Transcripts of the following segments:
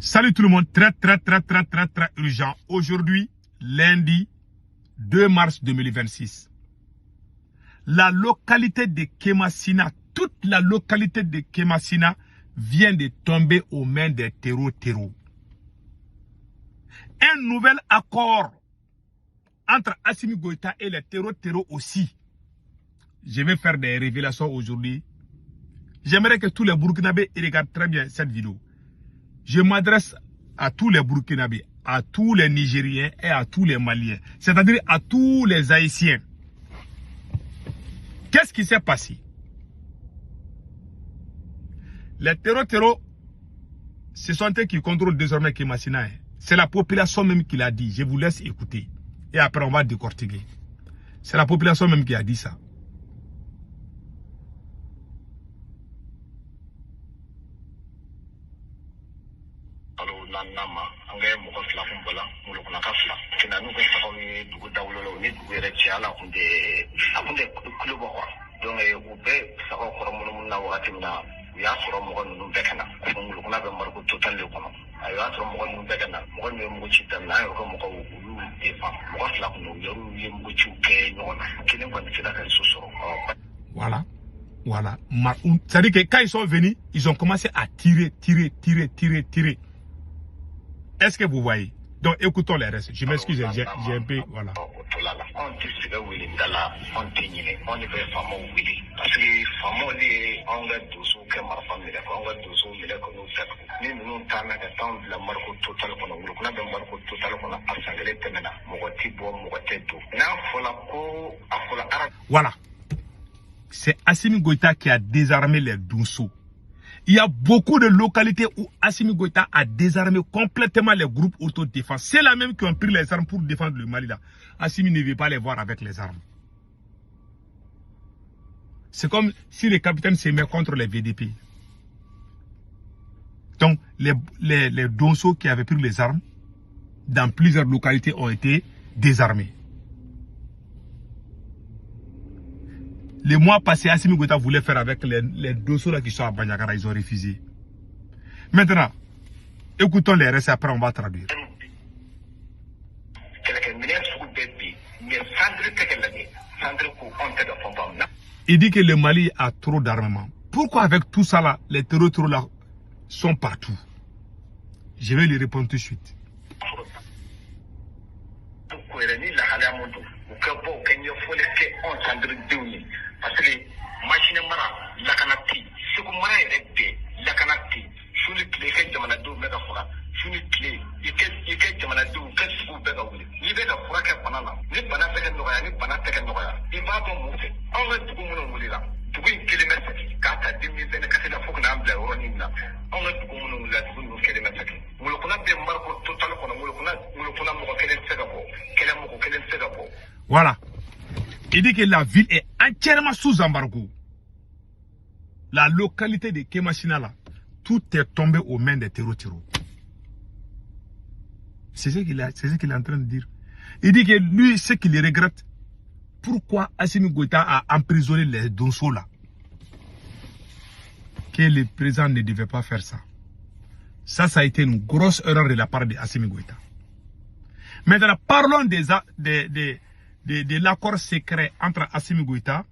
Salut tout le monde, très urgent. Aujourd'hui, lundi 2 mars 2026. La localité de Kemasina, toute la localité de Kemasina vient de tomber aux mains des terreaux. Un nouvel accord entre Assimi Goïta et les terreaux aussi. Je vais faire des révélations aujourd'hui. J'aimerais que tous les Burkinabés regardent très bien cette vidéo. Je m'adresse à tous les Burkinabés, à tous les Nigériens et à tous les Maliens. C'est-à-dire à tous les Haïtiens. Qu'est-ce qui s'est passé? Les terreaux, ce sont eux qui contrôlent désormais Kemasina. C'est la population même qui l'a dit. Je vous laisse écouter. Et après, on va décortiquer. C'est la population même qui a dit ça. Voilà. C'est-à-dire que quand ils sont venus, ils ont commencé à tirer. Est-ce que vous voyez? Donc écoutons les restes. Je m'excuse, j'ai un peu... Voilà. Voilà. C'est Assimi Goïta qui a désarmé les Dosso. Il y a beaucoup de localités où Assimi Goïta a désarmé complètement les groupes autodéfense. C'est là même qui ont pris les armes pour défendre le Mali. Là. Assimi ne veut pas les voir avec les armes. C'est comme si les capitaines s'aimaient contre les VDP. Donc, les Dosso qui avaient pris les armes dans plusieurs localités ont été désarmés. Les mois passés, Assimi Goïta voulait faire avec les Dosso là qui sont à Banyakara, ils ont refusé. Maintenant, écoutons les restes, après on va traduire. Il dit que le Mali a trop d'armement. Pourquoi avec tout ça là, les terreaux là sont partout? Je vais lui répondre tout de suite. Parce que machine mara lakanati seko mara yɛrɛ lakanati suni tile kɛ jamanadenw bɛ ka faga suni tile i kɛ jamanadenw kɛ sugu bɛɛ ka wuli n'i bɛ ka fura kɛ bana la ni bana tɛ ka nɔgɔya ni bana tɛ ka nɔgɔya i b'a dɔn mun fɛ anw bɛ dugu minnu wulila dugu in kelen bɛ sɛgɛn k'a ta 2020 kasi la fo ka n'an bila yɔrɔnin min na anw bɛ dugu minnu wulila dugu ninnu kelen bɛ sɛgɛn ŋolokuna bɛ mariko total kɔnɔ ŋolokuna mɔgɔ kelen tɛ se ka bɔ kɛlɛ mɔgɔ kelen tɛ se ka bɔ. Voilà. Il dit que la ville est entièrement sous embargo. La localité de Kemasina là, tout est tombé aux mains des terreaux. C'est ce qu'il est en train de dire. Il dit que lui, ce qu'il regrette, pourquoi Assimi Goïta a emprisonné les Dosso là. Que le président ne devait pas faire ça. Ça a été une grosse erreur de la part de Assimi Goïta. Maintenant, parlons de l'accord secret entre Assimi Goïta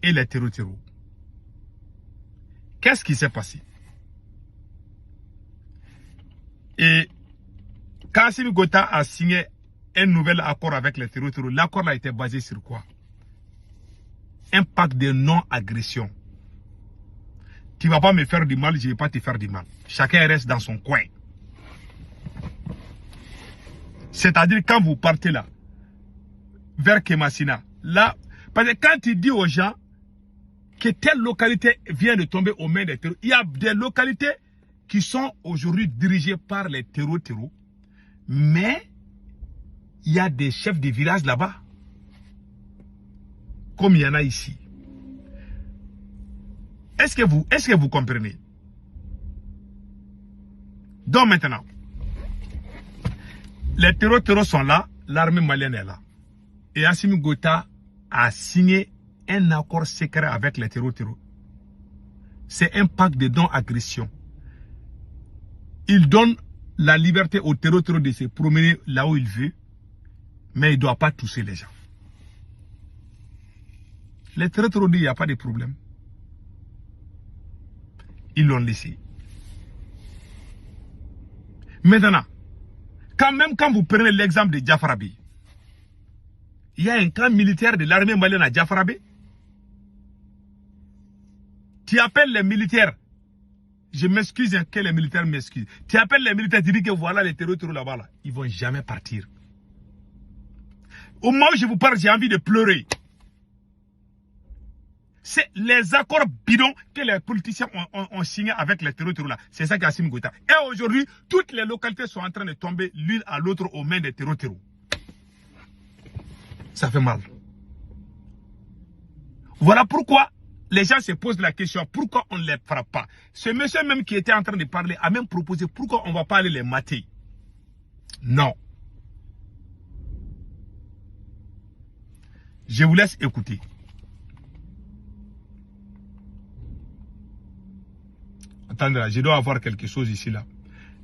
et les terreaux. Qu'est-ce qui s'est passé? Et quand Assimi Goïta a signé un nouvel accord avec les terreaux, l'accord a été basé sur quoi? Un pacte de non-agression. Tu ne vas pas me faire du mal, je ne vais pas te faire du mal. Chacun reste dans son coin. C'est-à-dire quand vous partez là, vers Kemasina. Là, parce que quand tu dis aux gens que telle localité vient de tomber aux mains des terreaux, il y a des localités qui sont aujourd'hui dirigées par les terreaux, mais il y a des chefs de village là-bas, comme il y en a ici. Est-ce que vous comprenez? Donc maintenant, les terreaux sont là, l'armée malienne est là. Et Assimi Goïta a signé un accord secret avec les terreaux. C'est un pacte de non-agression. il donne la liberté au terreau de se promener là où il veut, mais il ne doit pas toucher les gens. Les terreaux disent il n'y a pas de problème. Ils l'ont laissé. Maintenant, quand vous prenez l'exemple de Diafarabi, il y a un camp militaire de l'armée malienne à Diafarabi. Tu appelles les militaires, je m'excuse que les militaires m'excusent. Tu appelles les militaires, tu dis que voilà les terroristes là-bas, là. Ils ne vont jamais partir. Au moment où je vous parle, j'ai envie de pleurer. C'est les accords bidons que les politiciens ont signés avec les terroristes là. C'est ça qu'Assimi Goïta. Et aujourd'hui, toutes les localités sont en train de tomber l'une à l'autre aux mains des terroristes. Ça fait mal. Voilà pourquoi les gens se posent la question, pourquoi on ne les frappe pas? Ce monsieur même qui était en train de parler a même proposé pourquoi on ne va pas aller les mater. Non. Je vous laisse écouter. Attendez là, je dois avoir quelque chose ici là.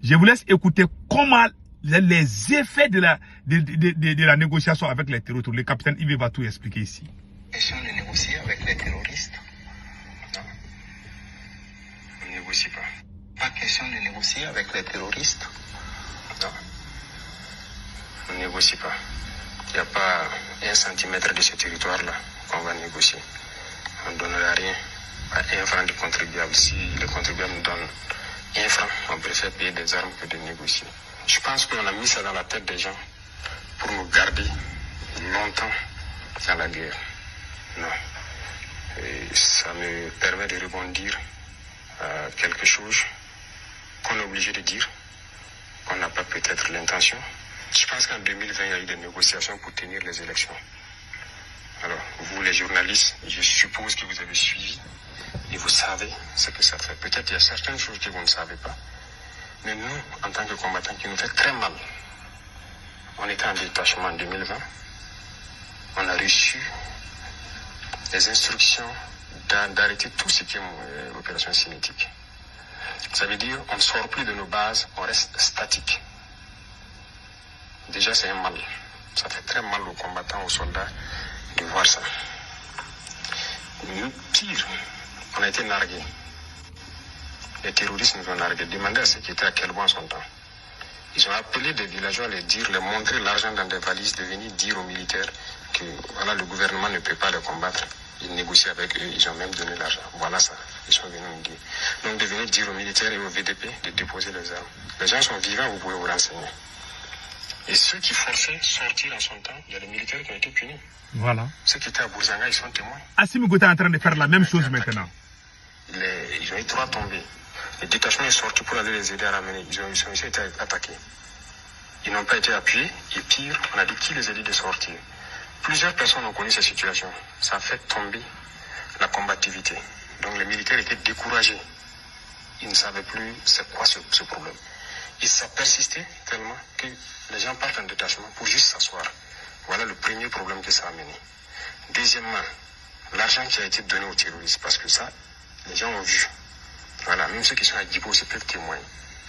Je vous laisse écouter comment les effets de la négociation avec les terroristes. Le capitaine Yves va tout expliquer ici. Question de négocier avec les terroristes? Non. On ne négocie pas. Pas question de négocier avec les terroristes? Non. On ne négocie pas. Il n'y a pas 1 centimètre de ce territoire-là qu'on va négocier. On ne donnera rien à 1 franc de contribuable. Si le contribuable nous donne 1 franc, on préfère payer des armes que de négocier. Je pense qu'on a mis ça dans la tête des gens pour nous garder longtemps dans la guerre. Non. Et ça me permet de rebondir à quelque chose qu'on est obligé de dire, qu'on n'a pas peut-être l'intention. Je pense qu'en 2020, il y a eu des négociations pour tenir les élections. Alors, vous les journalistes, je suppose que vous avez suivi et vous savez ce que ça fait. Peut-être il y a certaines choses que vous ne savez pas. Mais nous, en tant que combattants, qui nous fait très mal. On était en détachement en 2020. On a reçu des instructions d'arrêter tout ce qui est opération cinétique. Ça veut dire on ne sort plus de nos bases, on reste statique. Déjà, c'est un mal. Ça fait très mal aux combattants, aux soldats de voir ça. Pire, on a été nargués. Les terroristes nous ont nargués. Demandez à ceux qui étaient à quel point son temps. Ils ont appelé des villageois à les montrer l'argent dans des valises, de venir dire aux militaires que voilà, le gouvernement ne peut pas les combattre. Ils négocient avec eux, ils ont même donné l'argent. Voilà ça, ils sont venus nous dire. Donc de venir dire aux militaires et aux VDP de déposer les armes. Les gens sont vivants, vous pouvez vous renseigner. Et ceux qui forçaient sortir en son temps, il y a les militaires qui ont été punis. Voilà. Ceux qui étaient à Bourzanga, ils sont témoins. Assimi Goïta est en train de faire la même chose maintenant. Ils ont eu 3 tombés. Le détachement est sorti pour aller les aider à ramener. Ils ont été attaqués. Ils n'ont pas été appuyés. Et pire, on a dit qui les a dit de sortir. Plusieurs personnes ont connu cette situation. Ça a fait tomber la combativité. Donc les militaires étaient découragés. Ils ne savaient plus c'est quoi ce problème. Et ça persistait tellement que les gens partent en détachement pour juste s'asseoir. Voilà le premier problème que ça a amené. Deuxièmement, l'argent qui a été donné aux terroristes. Parce que ça, les gens ont vu. Voilà, même ceux qui sont à Djibo aussi peuvent témoigner.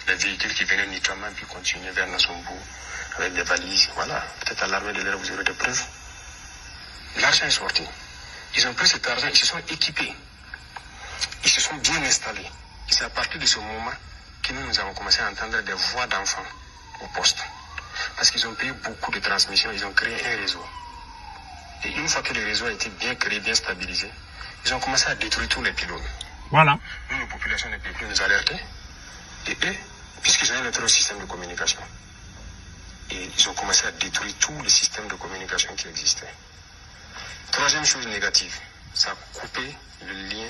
Les véhicules qui venaient Nitama puis continuer vers Nassombo avec des valises. Voilà, peut-être à l'armée de l'air vous aurez des preuves. L'argent est sorti. Ils ont pris cet argent, ils se sont équipés. Ils se sont bien installés. Et c'est à partir de ce moment que nous avons commencé à entendre des voix d'enfants au poste. Parce qu'ils ont payé beaucoup de transmissions, ils ont créé un réseau. Et une fois que le réseau a été bien créé, bien stabilisé, ils ont commencé à détruire tous les pylônes. Voilà. Nous, la population ne peut plus nous alerter. Et eux, puisqu'ils ont un autre système de communication, et ils ont commencé à détruire tous les systèmes de communication qui existaient. Troisième chose négative, ça a coupé le lien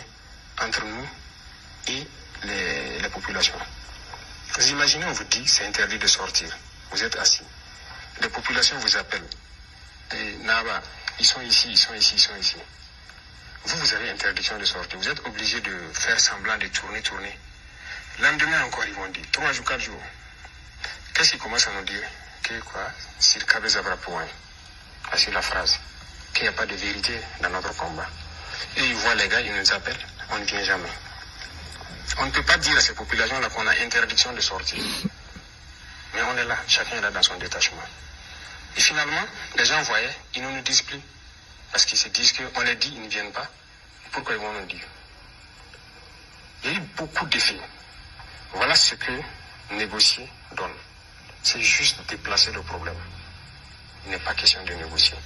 entre nous et les populations. Vous imaginez, on vous dit c'est interdit de sortir. Vous êtes assis. Les populations vous appellent. Et Naba, ils sont ici, ils sont ici, ils sont ici. Vous avez interdiction de sortir. Vous êtes obligé de faire semblant de tourner. Lendemain encore, ils vont dire 3 jours, 4 jours. Qu'est-ce qu'ils commencent à nous dire? Que quoi? Si le cabez aura point. Voici la phrase. Qu'il n'y a pas de vérité dans notre combat. Et ils voient les gars, ils nous appellent. On ne vient jamais. On ne peut pas dire à ces populations-là qu'on a interdiction de sortir. Mais on est là, chacun est là dans son détachement. Et finalement, les gens voyaient, ils ne nous disent plus. Parce qu'ils se disent qu'on les dit, ils ne viennent pas. Pourquoi ils vont nous dire? Il y a eu beaucoup d'effets. Voilà ce que négocier donne. C'est juste déplacer le problème. Il n'est pas question de négocier.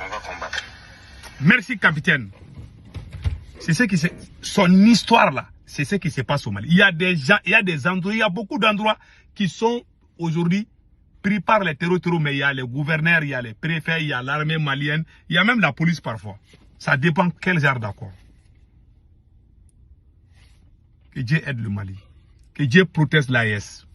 On va combattre. Merci, capitaine. C'est ce qui c'est son histoire là. C'est ce qui se passe au Mali. Il y a des gens, il y a des endroits, il y a beaucoup d'endroits qui sont aujourd'hui pris par les terroristes, mais il y a les gouverneurs, il y a les préfets, il y a l'armée malienne, il y a même la police parfois. Ça dépend quel genre d'accord. Que Dieu aide le Mali. Que Dieu protège l'AES.